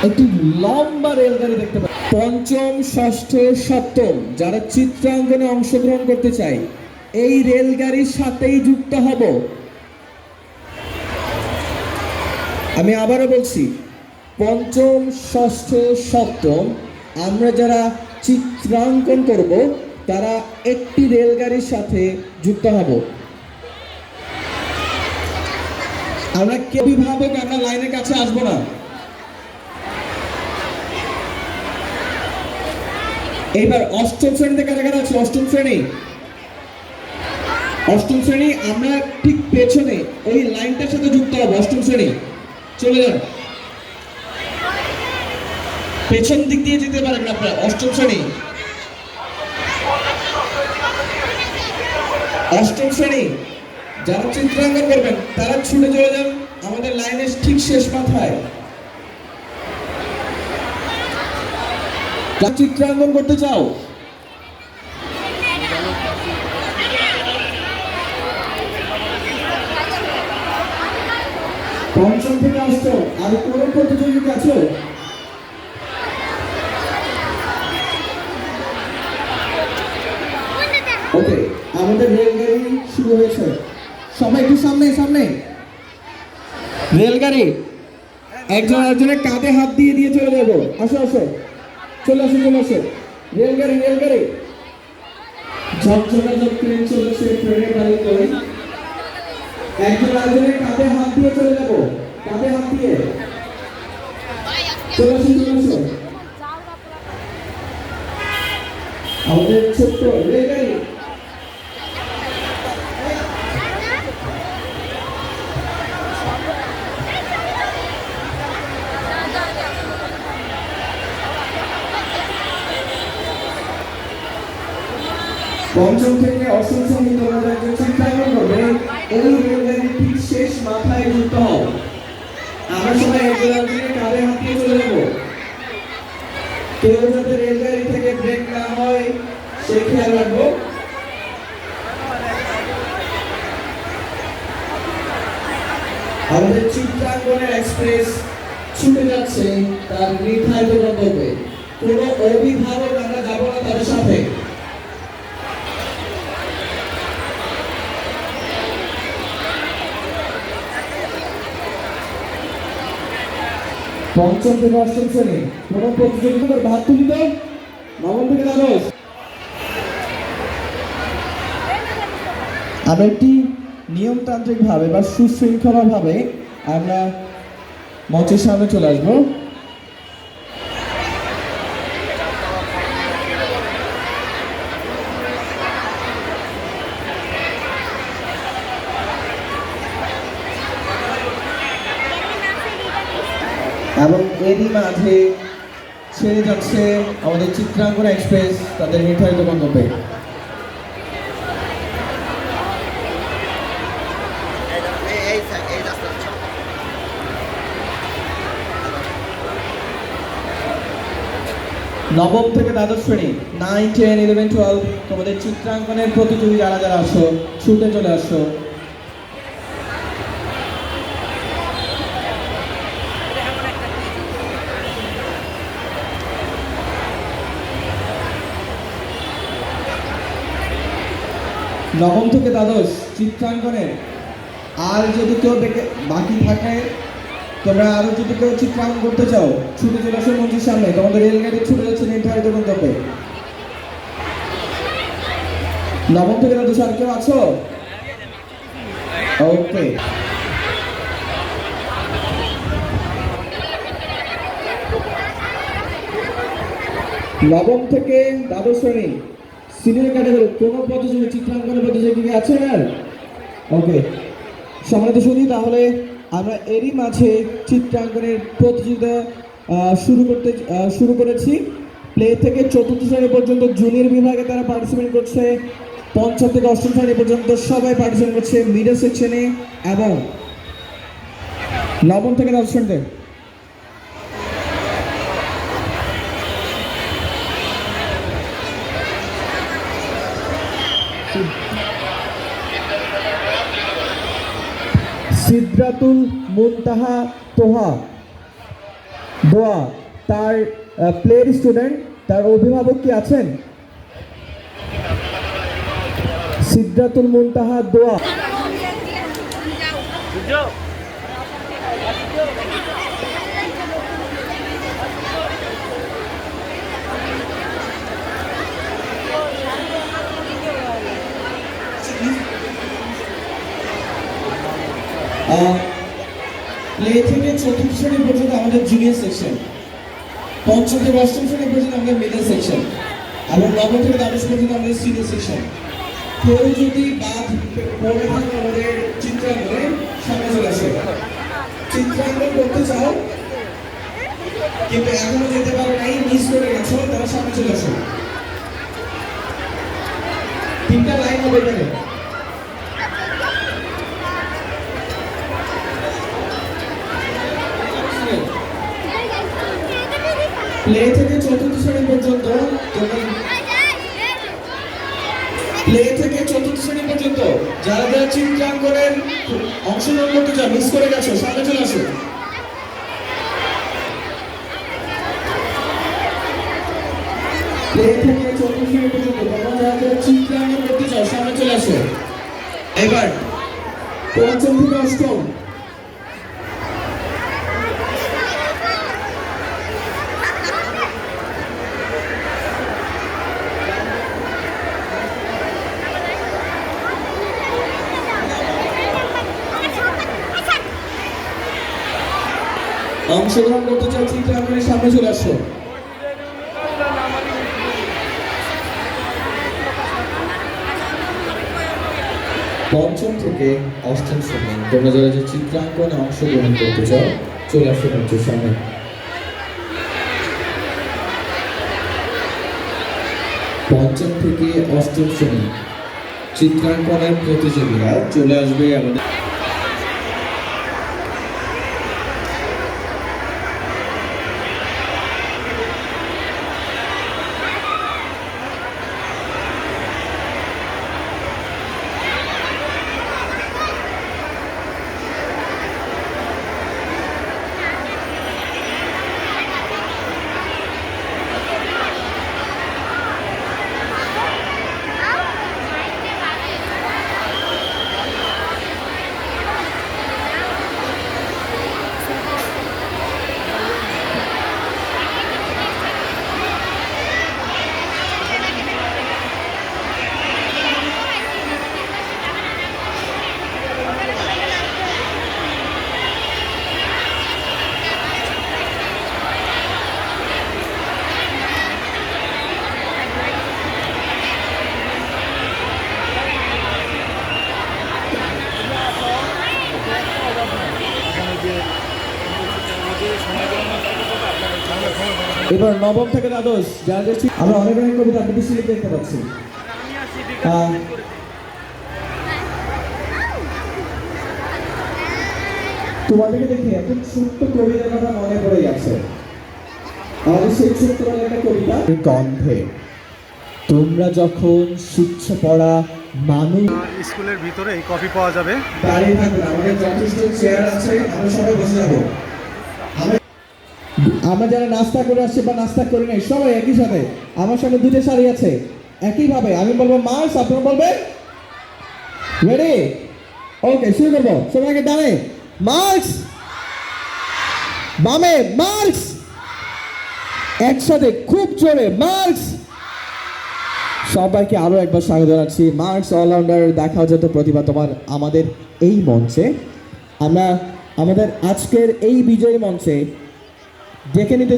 একটি লম্বা রেলগাড়ি দেখতে পাচ্ছি। পঞ্চম, ষষ্ঠ, সপ্তম যারা চিত্রাঙ্কনে অংশগ্রহণ করতে চাই এই রেলগাড়ির সাথেই যুক্ত হব। আমি আবারও বলছি, পঞ্চম, ষষ্ঠ, সপ্তম আমরা যারা চিত্রাঙ্কন করব তারা একটি রেলগাড়ির সাথে যুক্ত হব। আমরা কেউ অভিভাবক আমরা লাইনের কাছে আসবো না। এইবার অষ্টম শ্রেণীতে কারা কারা আছে? অষ্টম শ্রেণী, অষ্টম শ্রেণী আমরা ঠিক পেছনে ওই লাইনটার সাথে যুক্ত হব। অষ্টম শ্রেণী চলে যান, পেছন দিক দিয়ে যেতে পারেন না আপনারা। অষ্টম শ্রেণী, অষ্টম শ্রেণী যারা চিত্রাঙ্কন করবেন তারা ছুটে চলে যান আমাদের লাইনের ঠিক শেষ মাথায়। চিত্রাঙ্কন করতে চাও পঞ্চম থেকে অষ্টম আর কোন প্রতিযোগিতা আছে? ওকে, আমাদের রেলগাড়ি শুরু হয়েছে। সবাই একটু সামনে সামনে। রেলগাড়ি একজন আরেকজনের কাঁধে হাত দিয়ে দিয়ে চলে যাবো। আসো আসো, চলে আসো চলে আসো। রেলগাড়ি রেলগাড়ি ঝকঝকা ট্রেন চলেছে, ট্রেনে গাড়ি করে একজন আরেকজনের কাঁধে হাত দিয়ে চলে যাবো। কাঁধে হাত দিয়ে চলে আসো চলে আসো। আমাদের ছোট্ট রেলগাড়ি পঞ্চম থেকে অষ্টম শ্রেণী তোমরা একজন চিত্রাঙ্কন করবে। এই রেলগাড়ির ঠিক শেষ মাথায় যুক্ত হও। আমরা সবাই একজন আরেকজনের কাঁধে হাত দিয়ে চলে যাবো। কেউ যাতে রেলগাড়ি থেকে ব্রেক না হয় সে খেয়াল রাখবো। আমাদের চিত্রাঙ্কনের এক্সপ্রেস ছুটে যাচ্ছে তার নির্ধারিত গন্তব্যে। কোনো অভিভাবক আমরা যাবো না তাদের সাথে। পঞ্চম থেকে অষ্টম শ্রেণী কোন প্রতিযোগিতার ভাগ তুলিত নবম থেকে দ্বাদশ। আমরা একটি নিয়মতান্ত্রিক ভাবে বা সুশৃঙ্খলা ভাবে আমরা মঞ্চের সামনে চলে আসবো। এবং এরই মাঝে ছেড়ে যাচ্ছে আমাদের চিত্রাঙ্কন এক্সপ্রেস তাদের নির্ধারিত গন্তব্যে। নবম থেকে দ্বাদশ শ্রেণী 9, 10, 11, 12 তোমাদের চিত্রাঙ্কনের প্রতিযোগী যারা যারা আসো ছুটে চলে আসো। নবম থেকে দ্বাদশ চিত্রাঙ্কনের আর যদি কেউ বাকি থাকে তোমরা আরো যদি কেউ চিত্রাঙ্কন করতে চাও ছুটে চলে আসো মঞ্চের সামনে। তোমাদের রেলগাড়ি ছুটে যাচ্ছে নির্ধারিত গন্তব্যে। নবম থেকে দ্বাদশ আর কেউ আছো? ওকে, নবম থেকে দ্বাদশ শ্রেণী সিনিয়র ক্যাটাগরি কোন প্রতিযোগী চিত্রাঙ্কনের প্রতিযোগী আছে আর? ওকে, সম্মানিত সুধী, তাহলে আমরা এরই মাঝে চিত্রাঙ্কনের প্রতিযোগিতা শুরু করেছি। প্লে থেকে চতুর্থ শ্রেণী পর্যন্ত জুনিয়র বিভাগে তারা পার্টিসিপেট করছে। পঞ্চম থেকে অষ্টম শ্রেণী পর্যন্ত সবাই পার্টিসিপেট করছে মিডল সেকশনে এবং নবম থেকে দ্বাদশ শ্রেণীতে। সিদরাতুল মুনতাহা তোহা দোয়া তার প্লের স্টুডেন্ট, তার অভিভাবক কি আছেন? সিদ্ধাতুল মুনতাহা দোয়া। প্লে থেকে চতুর্থ শ্রেণী পর্যন্ত আমাদের জুনিয়র সেকশন, পঞ্চম থেকে অষ্টম শ্রেণী পর্যন্ত আমাদের মিডল সেকশন, এবং নবম থেকে দ্বাদশ পর্যন্ত আমাদের সিনিয়র সেকশন। কেউ যদি বাদ পড়ে থাকে আমাদের চিত্রাঙ্গনে সামনে চলে আসে। চিত্রাঙ্কন করতে চাও কিন্তু এখনো যেতে পারো নাই, মিস করে গেছো, তারা সামনে চলে আসো। তিনটা লাইন হবে এখানে। প্লে থেকে চতুর্থ শ্রেণী পর্যন্ত যারা যারা চিত্রাঙ্কনের অংশগ্রহণ করতে চাও, মিস করে গেছো, সামনে চলে আসো। প্লে থেকে চতুর্থ শ্রেণী পর্যন্ত যারা যারা চিত্রাঙ্কন করতে চাও, সামনে চলে আসো। এবার পঞ্চম থেকে অষ্টম, অংশগ্রহণ করতে চাও চিত্রাঙ্কনের সামনে চলে আসো। পঞ্চম থেকে অষ্টম শ্রেণী তোমরা যারা যে চিত্রাঙ্কনে অংশগ্রহণ করতে চাও, চলে আসো মঞ্চের সামনে। পঞ্চম থেকে অষ্টম শ্রেণী চিত্রাঙ্কনের প্রতিযোগীরা চলে আসবে আমাদের। এবার নবম থেকে দ্বাদশ যারা দেখছি, আমরা অনেক অনেক কবিতা আবৃত্তি লিখে দেখতে পাচ্ছি। তোমাদেরকে দেখে এত ছোট্ট কবিতার কথা মনে পড়ে যাচ্ছে। আমাদের সেই ছোট্ট একটা কবিতা, গন্ধে। তোমরা যখন শিখছো পড়া মানুষ, স্কুলের ভিতরে এই কফি পাওয়া যাবে। দাঁড়িয়ে থাকবে, আমাদের যথেষ্ট চেয়ার আছে, আমরা সবাই বসে যাবো। আমরা যারা নাস্তা করে আসছি বা নাস্তা করি নাই, সবাই একই সাথে আমার সামনে দুটো শাড়ি আছে, একইভাবে আমি বলবো মার্কস, আপনারা বলবেন রেডি? ওকে, শুরু করবো। সবাই আগে ডানে মার্কস, বামে মার্কস, একসাথে খুব জোরে মার্কস। সবাইকে আরো একবার স্বাগত জানাচ্ছি। মার্কস অলরাউন্ডার দেখাও যত প্রতিভা তোমার আমাদের এই মঞ্চে। আমরা আমাদের আজকের এই বিজয়ী মঞ্চে ডেকে নিতে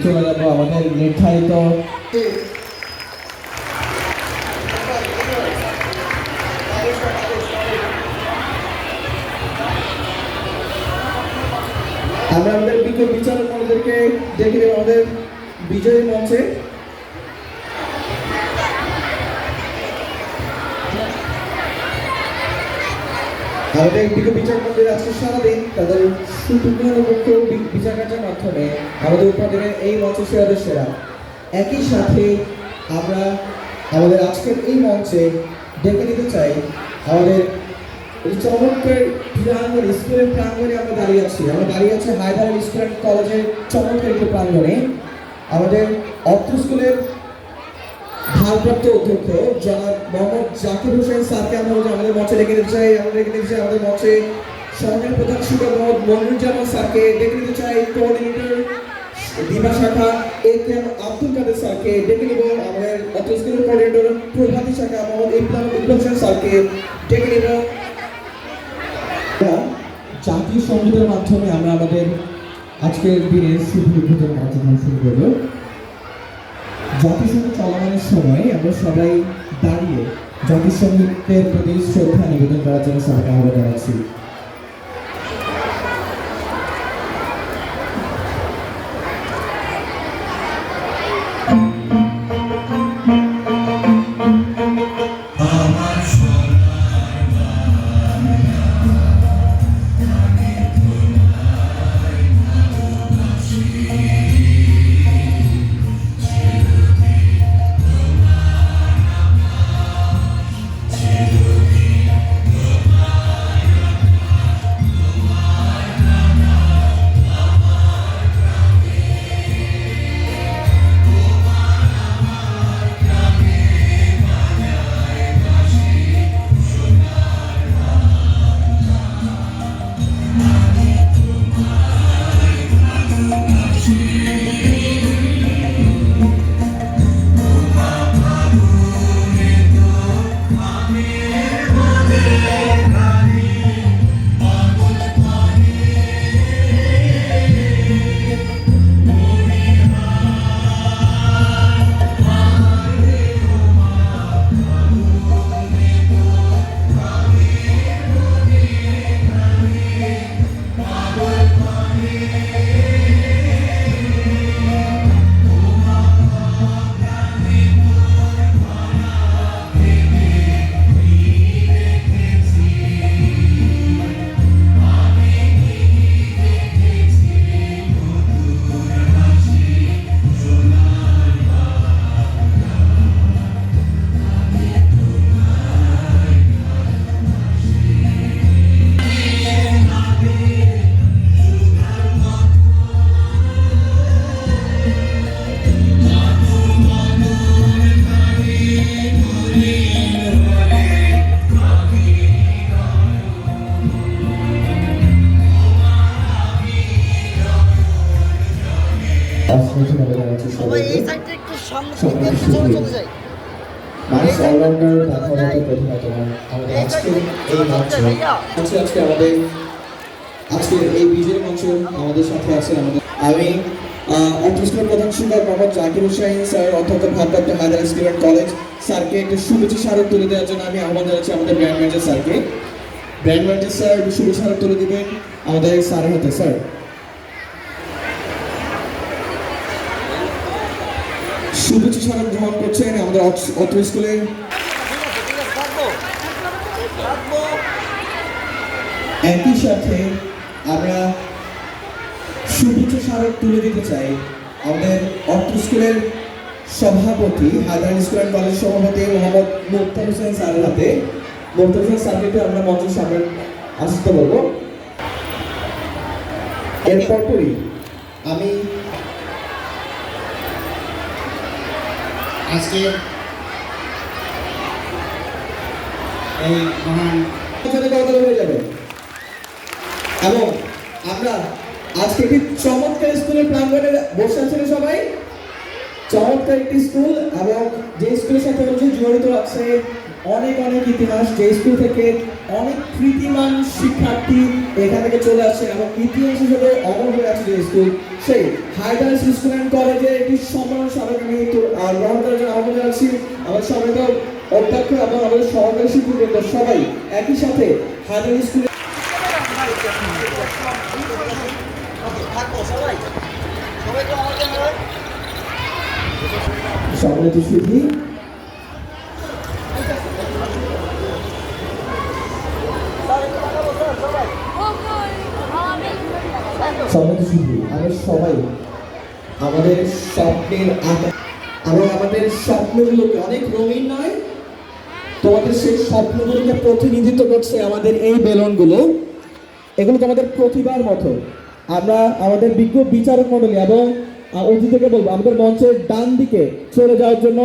চলে যাবো আমাদের নির্ধারিত আমরা আমাদের বিজ্ঞ বিচারক মণ্ডলীদেরকে ডেকে দেবো আমাদের বিজয়ী মঞ্চে। আমাদের বিজ্ঞ বিচার মন্দির আজকে সারাদিন তাদের সুপুঙ্খানুপুঙ্খ বিচার কার্যের মাধ্যমে আমাদের উৎপাদনের এই মঞ্চের সেরাদের সেরা। একই সাথে আমরা আমাদের আজকের এই মঞ্চে ডেকে নিতে চাই আমাদের এই চমৎকার প্রাঙ্গণে, স্কুলের প্রাঙ্গণে আমরা দাঁড়িয়ে আছি। আমরা দাঁড়িয়ে আছি হায়দার আলী স্কুল অ্যান্ড কলেজের চমৎকার একটি প্রাঙ্গণে। আমাদের অর্থ স্কুলের ভারপ্রাপ্ত অধ্যক্ষ জনাব মোহাম্মদ জাকির হোসেন স্যারকে আমরা আমাদের মঞ্চে ডেকে নিতে চাই। আমরা ডেকে নিতে চাই আমাদের মঞ্চে সহকারী প্রধান শিক্ষক মোহাম্মদ মনিরুজ্জামান স্যারকে, ডেকে নিতে চাই কোঅর্ডিনেটর দিবা শাখা এ কে এম আব্দুল কাদের স্যারকে, ডেকে নিব আমাদের অর্থ স্কুলের কোঅর্ডিনেটর প্রভাতী শাখা মোহাম্মদ ইকবাল হোসেন স্যারকে, ডেকে নিব। জাতীয় সঙ্গীতের মাধ্যমে আমরা আমাদের আজকের দিনের শুভ উদ্বোধন কার্যক্রম শুরু করব। জাতীয় সঙ্গীত চলমানের সময় আমরা সবাই দাঁড়িয়ে জাতীয় সঙ্গীতের প্রতি শ্রদ্ধা নিবেদন করার জন্য সবাইকে আহ্বান জানাচ্ছি। সবাই এই সাইডটা একটু সামনে থেকে পিছনে চলে যায়। মানুষ অলরাউন্ডার তাৎপর্যতা প্রতিহত আমাদের আজকের এই মঞ্চে আজকে আমাদের আজকের এই বিজয়ের মঞ্চে আমাদের সাথে আছে আমি অর্থ স্কুলের প্রধান শিক্ষক মোহাম্মদ জাকির হোসেন স্যার অধ্যক্ষ ভারপ্রাপ্ত হায়দার স্কুল অ্যান্ড কলেজ স্যারকে একটু শুভেচ্ছা স্মারক তুলে দেওয়ার জন্য আমি আহ্বান জানাচ্ছি আমাদের ব্র্যান্ড ম্যানেজার স্যারকে। ব্র্যান্ড ম্যানেজার স্যার একটু শুভেচ্ছা স্মারক তুলে দিবেন আমাদের স্যারের হাতে। স্যার শুভেচ্ছা স্মারক গ্রহণ করছেন আমাদের অর্থ স্কুলের একই সাথে আমরা শুভেচ্ছা স্মারক তুলে দিতে চাই আমাদের অর্থ স্কুলের সভাপতি হায়দার স্কুল অ্যান্ড কলেজ সভাপতি মোহাম্মদ মুক্তার হোসেন স্যারের হাতে। মুক্তার হোসেন স্যারকে আমরা মঞ্চের সামনে আসতে বলবো। এরপরই আমি আজকে এই মহান হয়ে যাবে এবং আমরা আজকে একটি চমৎকার স্কুলের প্রাঙ্গণে বসে আছেন সবাই। চমৎকার একটি স্কুল এবং যে স্কুলের সাথে হচ্ছে জড়িত আছে অনেক অনেক ইতিহাস, যে স্কুল থেকে অনেক কৃতিমান শিক্ষার্থী এখান থেকে চলে আসছে এবং ইতিহাস হিসেবে অমর হয়ে আছে যে স্কুল, সেই হায়দার স্কুল অ্যান্ড কলেজের একটি সম্মান স্মারক আমি গ্রহণ করার জন্য আহ্বান জানাচ্ছি আমার সবাইকে অধ্যক্ষ এবং আমাদের সহকারী শিক্ষকবৃন্দ সবাই একই সাথে হায়দার স্কুলে সম্মানিত সুধী আমরা সবাই আমাদের স্বপ্নের এবং আমাদের স্বপ্নগুলোকে অনেক রঙিন নয় তোমাদের সেই স্বপ্নগুলোকে প্রতিনিধিত্ব করছে আমাদের এই বেলুনগুলো। এগুলো তোমাদের প্রতিভার মতো। আমরা আমাদের বিজ্ঞ বিচারক মণ্ডলী এবং অতিথিকে বলবো আমাদের মঞ্চের ডান দিকে চলে যাওয়ার জন্য,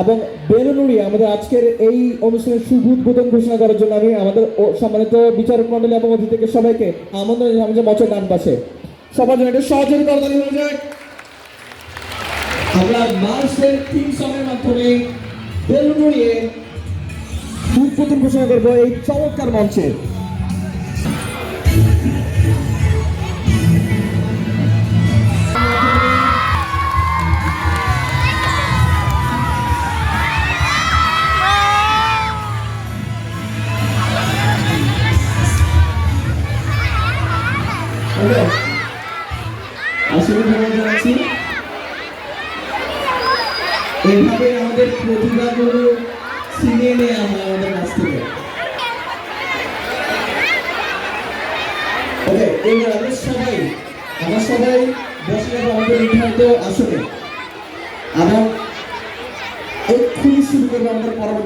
এবং বেলুন উড়িয়ে আমাদের আজকের এই অনুষ্ঠানের শুভ উদ্বোধন ঘোষণা করার জন্য আমি আমাদের সম্মানিত বিচারক মণ্ডলী এবং অতিথিকে সবাইকে আমন্ত্রণ জানাই আমাদের মঞ্চের ডান পাশে। সবার জন্য একটা সহযোগী করতালি হয়ে যায়। আমরা মার্চের থিম সঙ্গের মাধ্যমে বেলুন উড়িয়ে উদ্বোধন ঘোষণা করবো এই চমৎকার মঞ্চে। আসলে ধন্যবাদ জানাচ্ছি। এইভাবে আমাদের প্রতিভাগুলো ছিনিয়ে নেওয়া হয় আমাদের কাছ থেকে। ওকে, এবার আমরা সবাই বসে যাবো আমাদের নির্ধারিত আসনে, এবং এক্ষুনি শুরু করবো আমাদের পরবর্তী